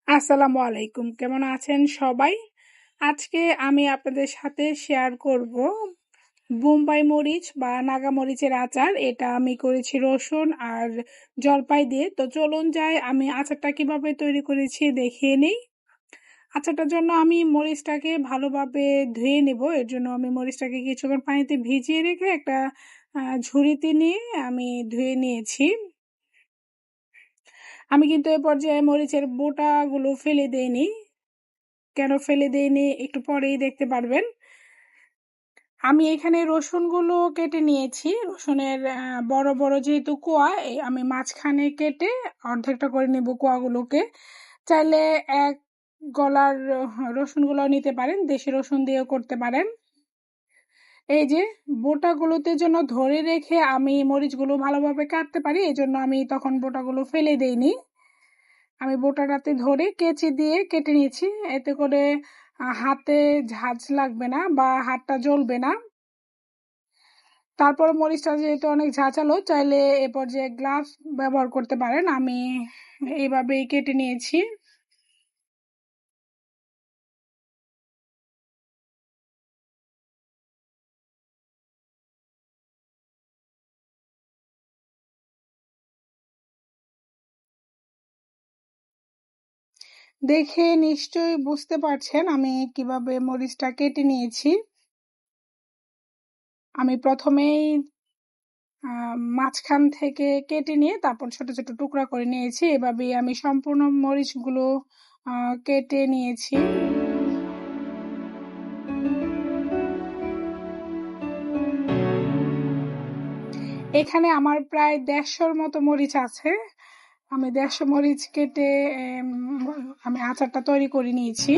আসসালামু আলাইকুম, কেমন আছেন সবাই? আজকে আমি আপনাদের সাথে শেয়ার করব বোম্বাই মরিচ বা নাগা মরিচের আচার। এটা আমি করেছি রসুন আর জলপাই দিয়ে। তো চলুন যাই, আমি আচারটা কিভাবে তৈরি করেছি দেখিয়ে নিই। আচারটার জন্য আমি মরিচটাকে ভালোভাবে ধুয়ে নেব। এর জন্য আমি মরিচটাকে কিছুক্ষণ পানিতে ভিজিয়ে রেখে একটা ঝুড়িতে নিয়ে আমি ধুয়ে নিয়েছি। আমি কিন্তু এ পর্যায়ে মরিচের বোটাগুলো ফেলে দেইনি। কেন ফেলে দেইনি একটু পরেই দেখতে পারবেন। আমি এখানে রসুনগুলো কেটে নিয়েছি। রসুনের বড় বড় যেহেতু কোয়া, আমি মাঝখানে কেটে অর্ধেকটা করে নেব কোয়াগুলোকে। চাইলে এক গলার রসুনগুলো নিতে পারেন, দেশি রসুন দিয়েও করতে পারেন। এই যে বোটাগুলোতে জন্য ধরে রেখে আমি মরিচগুলো ভালোভাবে কাটতে পারি, এই জন্য আমি তখন বোটাগুলো ফেলে দেইনি। আমি বোটাটাতে ধরে কেচি দিয়ে কেটে নিয়েছি, এতে করে হাতে ঝাঁঝ লাগবে না বা হাতটা জ্বলবে না। তারপর মরিচটা যেহেতু অনেক ঝাঁঝালো, চাইলে এ পর্যায়ে গ্লাভস ব্যবহার করতে পারেন। আমি এইভাবেই কেটে নিয়েছি। দেখে নিশ্চয়ই বুঝতে পারছেন আমি কিভাবে মরিচটা কেটে নিয়েছি। আমি প্রথমেই মাঝখান থেকে কেটে নিয়ে তারপর ছোট ছোট টুকরা করে নিয়েছি। এভাবেই আমি সম্পূর্ণ মরিচগুলো কেটে নিয়েছি। এখানে আমার প্রায় 150 মতো মরিচ আছে। আমি 150 মরিচ কেটে আমি আচারটা তৈরি করে নিয়েছি।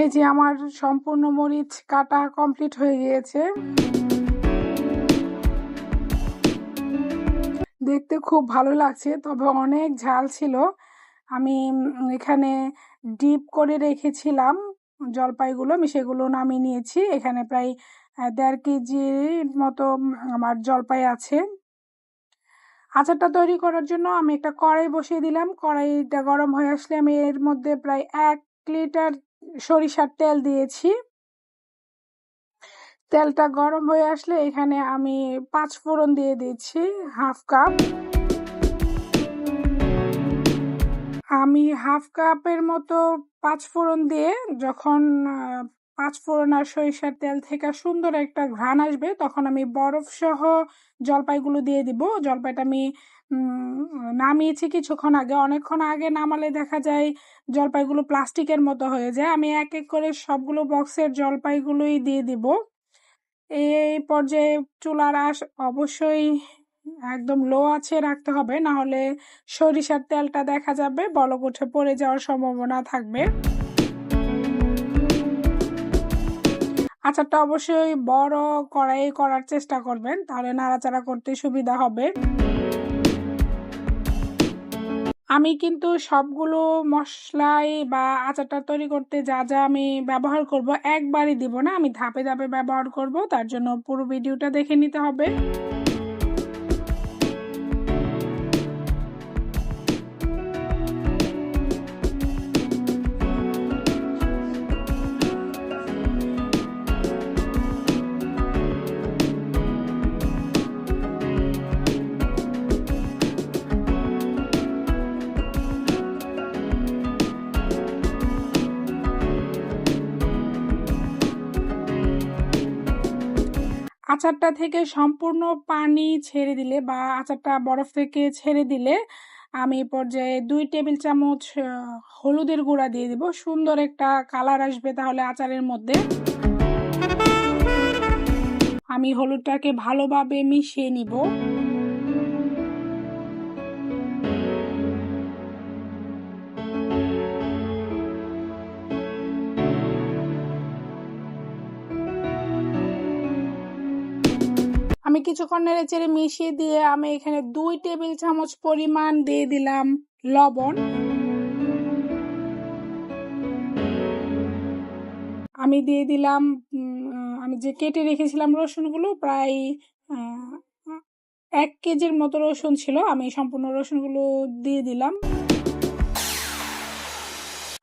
এই যে আমার সম্পূর্ণ মরিচ কাটা কমপ্লিট হয়ে গিয়েছে। দেখতে খুব ভালো লাগছে, তবে অনেক ঝাল ছিল। আমি এখানে ডিপ করে রেখেছিলাম জলপাইগুলো, আমি সেগুলো নামিয়ে নিয়েছি। এখানে প্রায় 1.5 কেজির মতো আমার জলপাই আছে। আচারটা তৈরি করার জন্য আমি একটা কড়াই বসিয়ে দিলাম। কড়াইটা গরম হয়ে আসলে আমি এর মধ্যে প্রায় 1 লিটার সরিষার তেল দিয়েছি। তেলটা গরম হয়ে আসলে এখানে আমি 5 ফোড়ন দিয়ে দিচ্ছি, হাফ কাপ। আমি হাফ কাপের মতো 5 ফোড়ন দিয়ে যখন 5 ফোড়ন আর সরিষার তেল থেকে সুন্দর একটা ঘ্রাণ আসবে, তখন আমি বরফ সহ জলপাইগুলো দিয়ে দিব। জলপাইটা আমি নামিয়েছি কিছুক্ষণ আগে। অনেকক্ষণ আগে নামালে দেখা যায় জলপাইগুলো প্লাস্টিকের মতো হয়ে যায়। আমি এক এক করে সবগুলো বক্সের জলপাইগুলোই দিয়ে দিব। এই পর্যায়ে চুলার আঁচ অবশ্যই একদম লো আঁচে রাখতে হবে, না হলে সরিষার তেলটা দেখা যাবে বলক উঠে পড়ে যাওয়ার সম্ভাবনা থাকবে। আচারটা অবশ্যই বড় কড়াইয়ে করার চেষ্টা করবেন, তাহলে নাড়াচাড়া করতে সুবিধা হবে। আমি কিন্তু সবগুলো মশলাই বা আচারটা তৈরি করতে যা যা আমি ব্যবহার করব একবারই দিব না, আমি ধাপে ধাপে ব্যবহার করব। তার জন্য পুরো ভিডিওটা দেখে নিতে হবে। আচারটা থেকে সম্পূর্ণ পানি ছেড়ে দিলে বা আচারটা বরফ থেকে ছেড়ে দিলে আমি পর্যায়ে 2 টেবিল চামচ হলুদের গুঁড়া দিয়ে দিব। সুন্দর একটা কালার আসবে তাহলে আচারের মধ্যে। আমি হলুদটাকে ভালোভাবে মিশিয়ে নিব। আমি কিছুক্ষণ নেড়ে চেড়ে মিশিয়ে দিয়ে আমি এখানে 2 টেবিল চামচ পরিমাণ দিয়ে দিলাম লবণ। আমি দিয়ে দিলাম আমি যে কেটে রেখেছিলাম রসুনগুলো প্রায় 1 কেজির মতো রসুন ছিল, আমি সম্পূর্ণ রসুনগুলো দিয়ে দিলাম।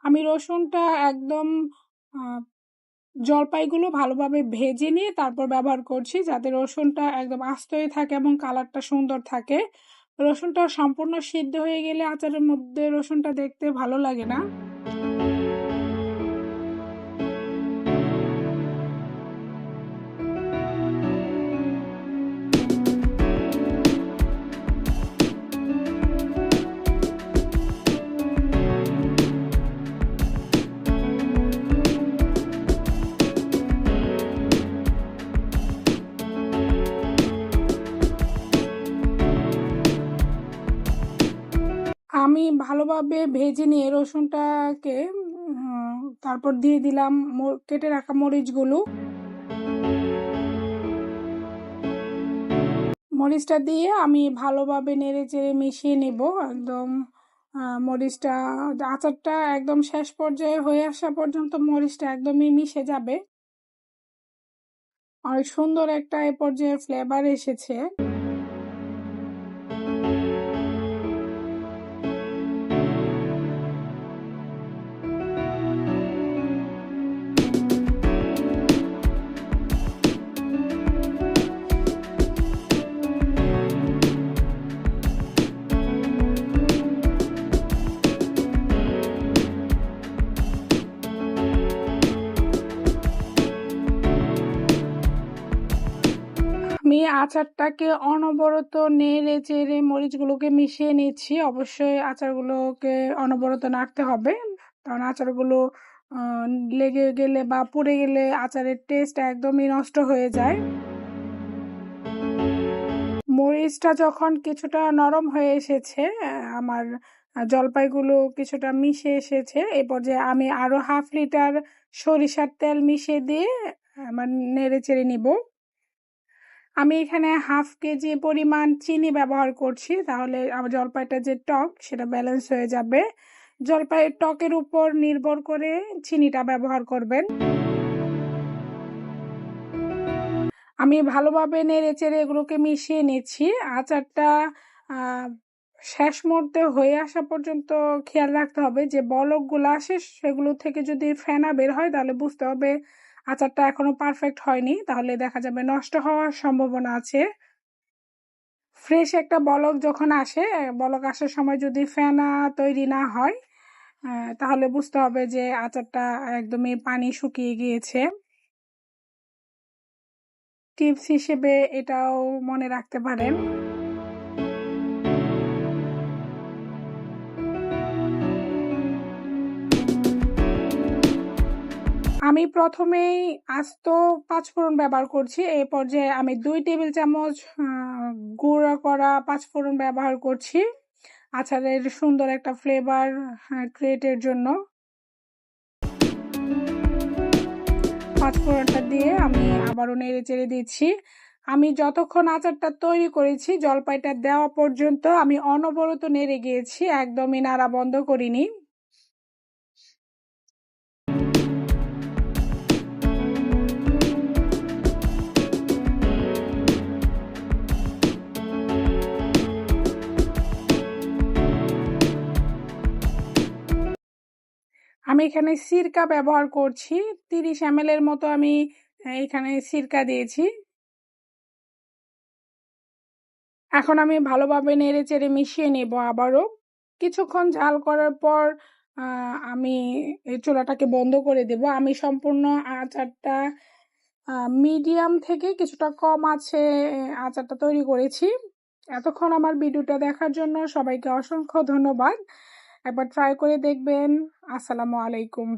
আমি রসুনটা একদম জলপাইগুলো ভালোভাবে ভেজে নিয়ে তারপর ব্যবহার করছি, যাতে রসুনটা একদম আস্ত হয়ে থাকে এবং কালারটা সুন্দর থাকে। রসুনটা সম্পূর্ণ সিদ্ধ হয়ে গেলে আচারের মধ্যে রসুনটা দেখতে ভালো লাগে না। আমি ভালোভাবে ভেজে নিয়ে রসুনটাকে তারপর দিয়ে দিলাম কেটে রাখা মরিচগুলো। মরিচটা দিয়ে আমি ভালোভাবে নেড়ে চেড়ে মিশিয়ে নেব একদম। মরিচটা আচারটা একদম শেষ পর্যায়ে হয়ে আসা পর্যন্ত মরিচটা একদমই মিশে যাবে। অনেক সুন্দর একটা এ পর্যায়ে ফ্লেভার এসেছে। আমি আচারটাকে অনবরত নেড়ে চেড়ে মরিচগুলোকে মিশিয়ে নিচ্ছি। অবশ্যই আচারগুলোকে অনবরত নাড়তে হবে, কারণ আচারগুলো লেগে গেলে বা পুড়ে গেলে আচারের টেস্ট একদমই নষ্ট হয়ে যায়। মরিচটা যখন কিছুটা নরম হয়ে এসেছে, আমার জলপাইগুলো কিছুটা মিশে এসেছে, এই পর্যায়ে আমি আরো 1/2 লিটার সরিষার তেল মিশিয়ে দিয়ে আমার নেড়ে চেড়ে নিব। আমি এখানে 1/2 কেজি পরিমাণ চিনি ব্যবহার করছি, তাহলে আমার জলপাইটা যে টক সেটা ব্যালেন্স হয়ে যাবে। জলপাইয়ের টকের উপর নির্ভর করে চিনিটা ব্যবহার করবেন। আমি ভালোভাবে নেড়ে চেড়ে এগুলোকে মিশিয়ে নিচ্ছি। আচারটা শেষ মুহূর্তে হয়ে আসা পর্যন্ত খেয়াল রাখতে হবে যে বলকগুলো আসে সেগুলো থেকে যদি ফেনা বের হয় তাহলে বুঝতে হবে আচারটা এখনো পারফেক্ট হয়নি, তাহলে দেখা যাবে নষ্ট হওয়ার সম্ভাবনা আছে। ফ্রেশ একটা বলক যখন আসে, বলক আসার সময় যদি ফেনা তৈরি না হয় তাহলে বুঝতে হবে যে আচারটা একদমই পানি শুকিয়ে গিয়েছে। টিপস হিসেবে এটাও মনে রাখতে পারেন। আমি প্রথমেই আস্ত 5 ফোড়ন ব্যবহার করছি। এই পর্যায়ে আমি 2 টেবিল চামচ গুঁড়া করা 5 ফোড়ন ব্যবহার করছি আচারের সুন্দর একটা ফ্লেভার ক্রিয়েটের জন্য। 5 ফোড়নটা দিয়ে আমি আবারও নেড়ে চেড়ে দিচ্ছি। আমি যতক্ষণ আচারটা তৈরি করেছি জলপাইটা দেওয়া পর্যন্ত আমি অনবরত নেড়ে গিয়েছি, একদমই নাড়া বন্ধ করিনি। আমি এখানে সিরকা ব্যবহার করছি, 30 ml এর মতো আমি এখানে সিরকা দিয়েছি। এখন আমি ভালোভাবে নেড়ে চেড়ে মিশিয়ে নেব আবারও। কিছুক্ষণ জাল করার পর আমি এই চুলাটাকে বন্ধ করে দেব। আমি সম্পূর্ণ আচারটা মিডিয়াম থেকে কিছুটা কম আছে আচারটা তৈরি করেছি। এতক্ষণ আমার ভিডিওটা দেখার জন্য সবাইকে অসংখ্য ধন্যবাদ। একবার ট্রাই করে দেখবেন। আসসালামু আলাইকুম।